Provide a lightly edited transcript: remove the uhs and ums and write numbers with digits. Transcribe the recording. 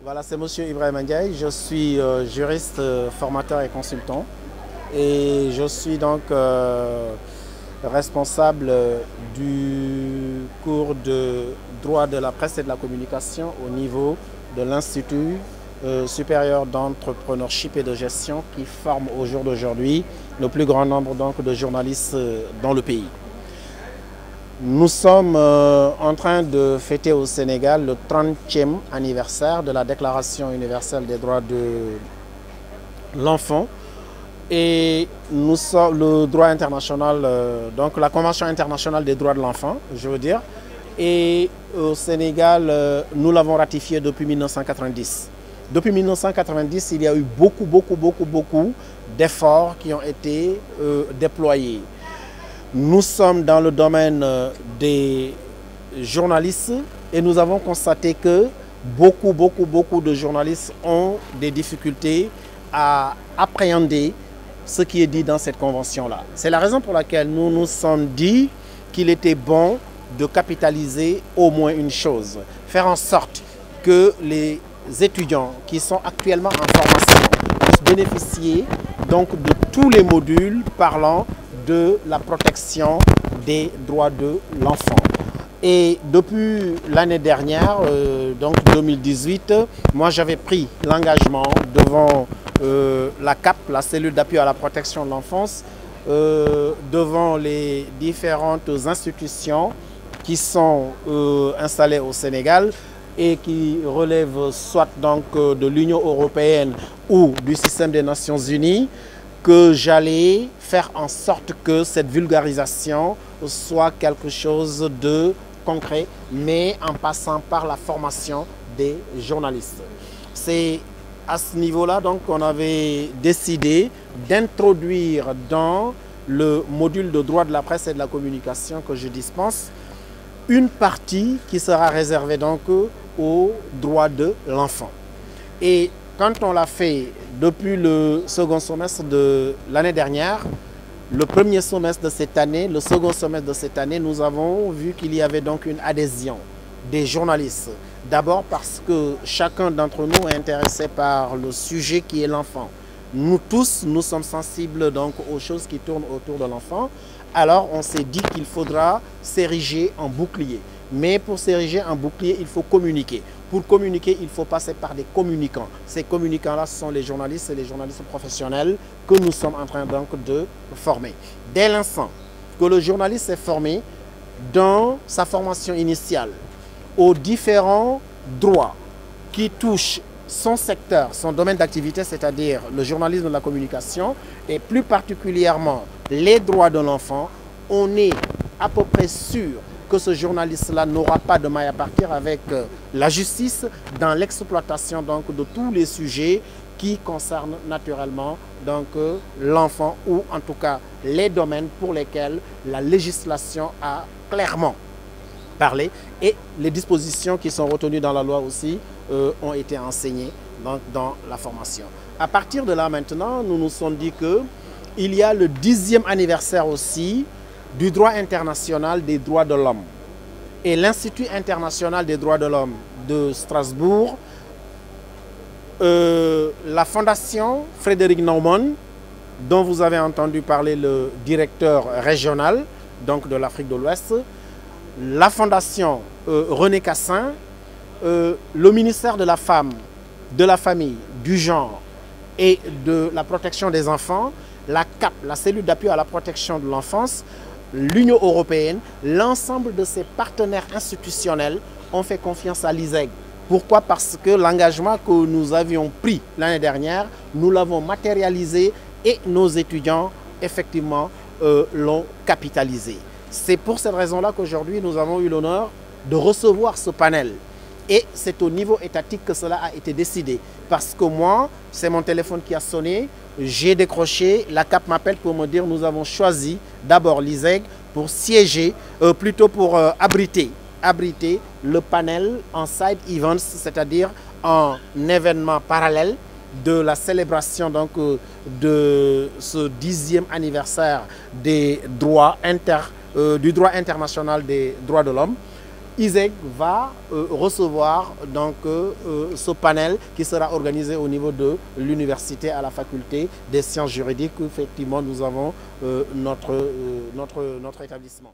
Voilà, c'est Monsieur Ibrahim Ndiaye. Je suis juriste, formateur et consultant. Et je suis donc responsable du cours de droit de la presse et de la communication au niveau de l'Institut supérieur d'entrepreneurship et de gestion qui forme au jour d'aujourd'hui le plus grand nombre donc, de journalistes dans le pays. Nous sommes en train de fêter au Sénégal le 30e anniversaire de la Déclaration universelle des droits de l'enfant et nous sommes le droit international, donc la Convention internationale des droits de l'enfant, je veux dire, et au Sénégal, nous l'avons ratifié depuis 1990. Depuis 1990, il y a eu beaucoup d'efforts qui ont été déployés. Nous sommes dans le domaine des journalistes et nous avons constaté que beaucoup de journalistes ont des difficultés à appréhender ce qui est dit dans cette convention-là. C'est la raison pour laquelle nous nous sommes dit qu'il était bon de capitaliser au moins une chose, faire en sorte que les étudiants qui sont actuellement en formation puissent bénéficier donc de tous les modules parlant de la protection des droits de l'enfant. Et depuis l'année dernière, donc 2018, moi j'avais pris l'engagement devant la CAP, la cellule d'appui à la protection de l'enfance, devant les différentes institutions qui sont installées au Sénégal et qui relèvent soit donc de l'Union européenne ou du système des Nations Unies, que j'allais faire en sorte que cette vulgarisation soit quelque chose de concret, mais en passant par la formation des journalistes. C'est à ce niveau-là donc qu'on avait décidé d'introduire dans le module de droit de la presse et de la communication que je dispense une partie qui sera réservée donc aux droits de l'enfant. Et quand on l'a fait depuis le second semestre de l'année dernière, le premier semestre de cette année, le second semestre de cette année, nous avons vu qu'il y avait donc une adhésion des journalistes. D'abord parce que chacun d'entre nous est intéressé par le sujet qui est l'enfant. Nous tous, nous sommes sensibles donc aux choses qui tournent autour de l'enfant. Alors on s'est dit qu'il faudra s'ériger en bouclier. Mais pour s'ériger en bouclier, il faut communiquer. Pour communiquer, il faut passer par des communicants. Ces communicants-là, ce sont les journalistes et les journalistes professionnels que nous sommes en train donc de former. Dès l'instant que le journaliste est formé dans sa formation initiale aux différents droits qui touchent son secteur, son domaine d'activité, c'est-à-dire le journalisme de la communication et plus particulièrement les droits de l'enfant, on est à peu près sûr que ce journaliste-là n'aura pas de maille à partir avec la justice dans l'exploitation donc de tous les sujets qui concernent naturellement donc l'enfant ou en tout cas les domaines pour lesquels la législation a clairement parlé et les dispositions qui sont retenues dans la loi aussi ont été enseignées donc, dans la formation. À partir de là maintenant, nous nous sommes dit qu'il y a le 10e anniversaire aussi du droit international des droits de l'homme. Et l'Institut international des droits de l'homme de Strasbourg, la fondation Frédéric Naumann, dont vous avez entendu parler le directeur régional donc de l'Afrique de l'Ouest, la fondation René Cassin, le ministère de la Femme, de la Famille, du Genre et de la protection des enfants, la CAP, la cellule d'appui à la protection de l'enfance, l'Union européenne, l'ensemble de ces partenaires institutionnels ont fait confiance à l'ISEG. Pourquoi? Parce que l'engagement que nous avions pris l'année dernière, nous l'avons matérialisé et nos étudiants, effectivement, l'ont capitalisé. C'est pour cette raison-là qu'aujourd'hui, nous avons eu l'honneur de recevoir ce panel. Et c'est au niveau étatique que cela a été décidé. Parce que moi, c'est mon téléphone qui a sonné, j'ai décroché, la CAP m'appelle pour me dire nous avons choisi d'abord l'ISEG pour siéger, plutôt pour abriter le panel en side events, c'est-à-dire en événement parallèle de la célébration donc, de ce 10e anniversaire des droits du droit international des droits de l'homme. ISEG va recevoir donc ce panel qui sera organisé au niveau de l'université à la faculté des sciences juridiques où effectivement nous avons notre établissement.